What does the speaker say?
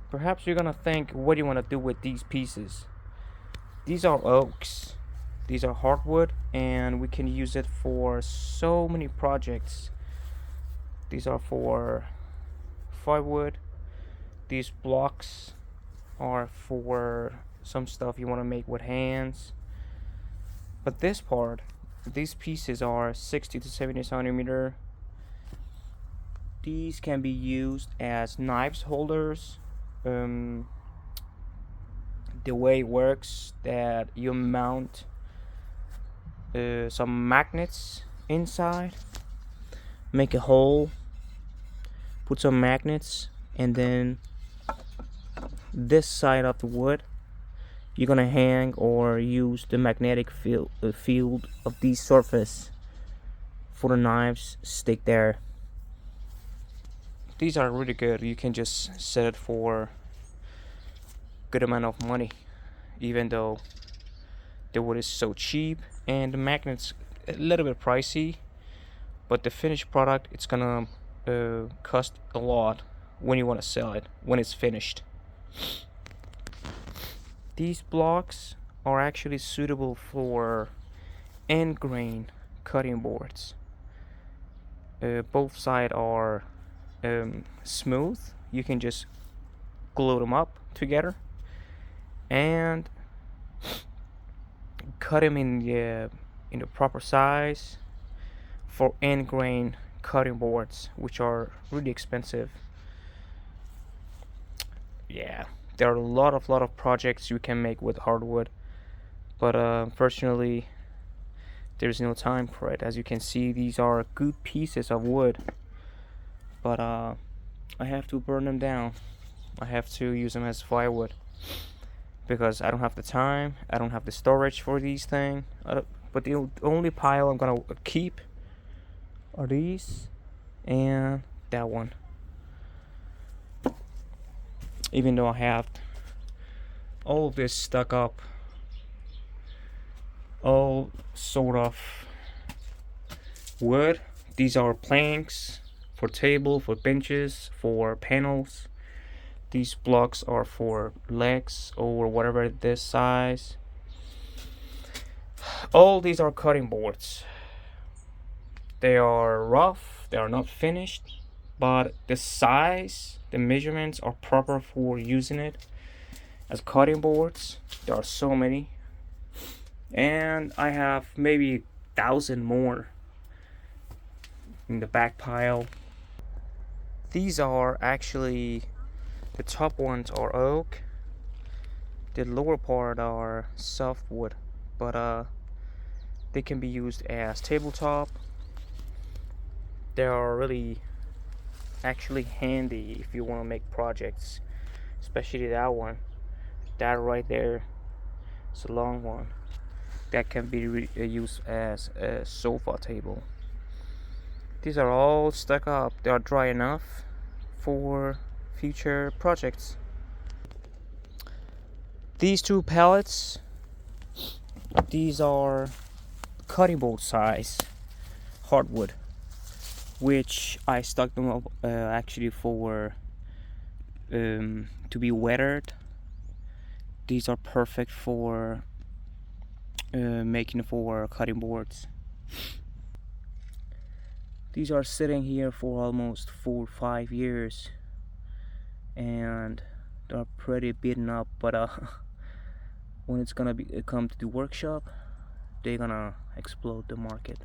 Perhaps you're gonna think, what do you want to do with these pieces? These are oaks, these are hardwood, and we can use it for so many projects. These are for firewood. These blocks are for some stuff you want to make with hands. But this part, these pieces are 60 to 70 centimeter. These can be used as knives holders. Um, the way it works that you mount some magnets inside, make a hole, put some magnets, and then this side of the wood you're gonna hang or use the magnetic field of the surface for the knives stick there. These are really good. You can just sell it for good amount of money, even though the wood is so cheap and the magnets a little bit pricey, but the finished product, it's gonna cost a lot when you want to sell it when it's finished. These blocks are actually suitable for end grain cutting boards. Both sides are smooth. You can just glue them up together and cut them in the proper size for end grain cutting boards, which are really expensive. Yeah, there are a lot of projects you can make with hardwood, but unfortunately there's no time for it. As you can see, these are good pieces of wood, but I have to burn them down. I have to use them as firewood because I don't have the time, I don't have the storage for these things. But the only pile I'm gonna keep are these and that one. Even though I have all of this stuck up, all sort of wood. These are planks for table, for benches, for panels. These blocks are for legs or whatever this size. All these are cutting boards. They are rough, they are not finished, but the size, the measurements are proper for using it as cutting boards. There are so many, and I have maybe 1,000 more in the back pile. These are actually, the top ones are oak, the lower part are softwood, but they can be used as tabletop. They are really actually handy if you want to make projects, especially that one. That right there, it's a long one that can be used as a sofa table. These are all stuck up. They are dry enough for future projects. These two pallets, these are cutting board size hardwood, which I stuck them up actually for to be weathered. These are perfect for making for cutting boards. These are sitting here for almost 4 or 5 years and they're pretty beaten up, but when it's gonna come to the workshop, they're gonna explode the market.